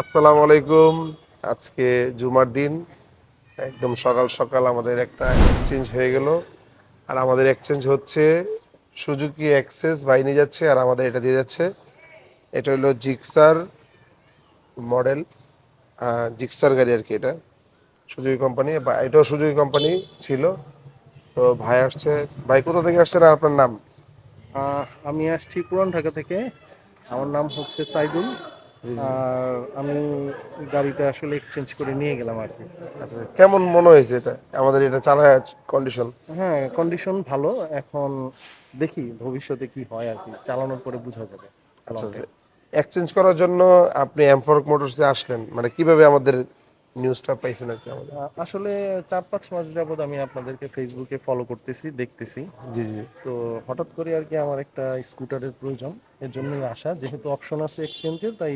আসসালামু আলাইকুম। আজকে জুমার দিন। একদম সকাল সকাল আমাদের একটা এক্সচেঞ্জ হয়ে গেল। আর আমাদের এক্সচেঞ্জ হচ্ছে সুজুকি এক্সেস ভাই নিয়ে যাচ্ছে আর আমাদের এটা দিয়ে যাচ্ছে। এটা হলো জিক্সার মডেল, জিক্সার গাড়ি আর কি। এটা সুজুকি কোম্পানি বা এটাও সুজুকি কোম্পানি ছিল। তো ভাই আসছে। ভাই কোথা থেকে আসছেন আর আপনার নাম? আমি আসছি পুরান ঢাকা থেকে। আমার নাম হচ্ছে সাইদুল। জি জি। আর আমি গাড়িটা আসলে এক্সচেঞ্জ করে নিয়ে গেলাম আর কি। আচ্ছা, কেমন মনে হয়েছে এটা আমাদের এটা চালায় কন্ডিশন? হ্যাঁ, কন্ডিশন ভালো। এখন দেখি ভবিষ্যতে কি হয় আর কি, চালানোর পরে বোঝা যাবে। আচ্ছা লং আচ্ছা। টাইম। এক্সচেঞ্জ করার জন্য আপনি এমফরক মোটরসে আসলেন, মানে কিভাবে আমাদের নিউজটা পাইছেন আর কি আমাদের? আসলে 4-5 মাস যাবত আমি আপনাদেরকে ফেসবুকে ফলো করতেছি, দেখতেছি। জি জি। তো হঠাৎ করে আর কি আমার একটা স্কুটারের প্রয়োজন। এর জন্যই আসা, যেহেতু অপশন আছে এক্সচেঞ্জের, তাই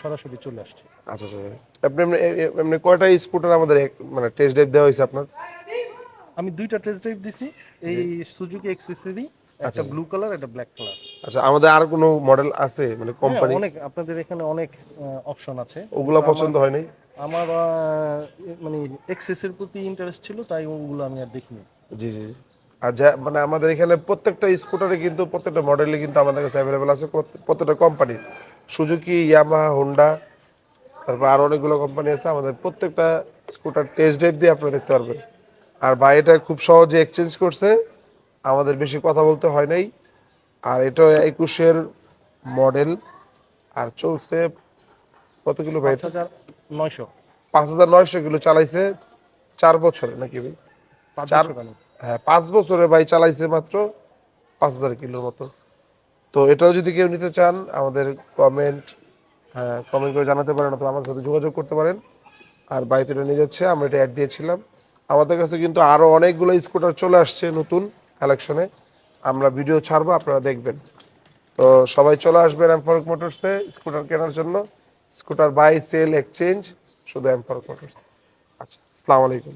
সরাসরি চলে আসছে। আচ্ছা আচ্ছা। আপনি এমনি এমনি কয়টা স্কুটার আমাদের মানে টেস্ট ড্রাইভ দেওয়া হয়েছে আপনার? আমি 2টা টেস্ট ড্রাইভ দিছি। এই জি। সুজুকি এক্সেসরি, আচ্ছা একটা আচ্ছা। ব্লু কালার, একটা ব্ল্যাক কালার। আচ্ছা, আমাদের আর কোনো মডেল আছে মানে হ্যাঁ, কোম্পানি? অনেক আপনাদের এখানে অনেক অপশন আছে। ওগুলা কিন্তু আমার পছন্দ হয় নাই? আমার মানে এক্সেসের প্রতি ইন্টারেস্ট ছিল, তাই ওগুলো আমি আর দেখিনি। জি জি জি। আর যা মানে আমাদের এখানে প্রত্যেকটা স্কুটারে কিন্তু প্রত্যেকটা মডেলে কিন্তু আমাদের কাছে অ্যাভেলেবেল আছে, প্রত্যেকটা কোম্পানির। সুজুকি, ইয়ামাহা, হোন্ডা, তারপর আরো অনেকগুলো কোম্পানি আছে। আমাদের প্রত্যেকটা স্কুটার টেস্ট ড্রাইভ দিয়ে আপনারা দেখতে পারবেন। আর বাইরেটা খুব সহজে এক্সচেঞ্জ করছে, আমাদের বেশি কথা বলতে হয় নাই। আর এটা 21-এর মডেল। আর চলছে কত কিলো ভাই পাঁচ এটা? হাজার নয়শো 5,900 কিলো চালাইছে 4 বছরে নাকি ভাই? পাঁচ চার, বছর কেন? হ্যাঁ 5 বছরে ভাই চালাইছে মাত্র 5,000 কিলোর মতো। তো এটাও যদি কেউ নিতে চান আমাদের কমেন্ট, হ্যাঁ কমেন্ট করে জানাতে পারেন অথবা আমার সাথে যোগাযোগ করতে পারেন। আর বাড়িতে এটা নিয়ে যাচ্ছে, আমরা এটা অ্যাড দিয়েছিলাম। আমাদের কাছে কিন্তু আরও অনেকগুলো স্কুটার চলে আসছে নতুন কালেকশনে। আমরা ভিডিও ছাড়বো, আপনারা দেখবেন। তো সবাই চলে আসবেন এমফরক মোটরসে স্কুটার কেনার জন্য। স্কুটার বাই সেল এক্সচেঞ্জ শুধু এমফরক মোটরস। আচ্ছা, আসসালামু আলাইকুম।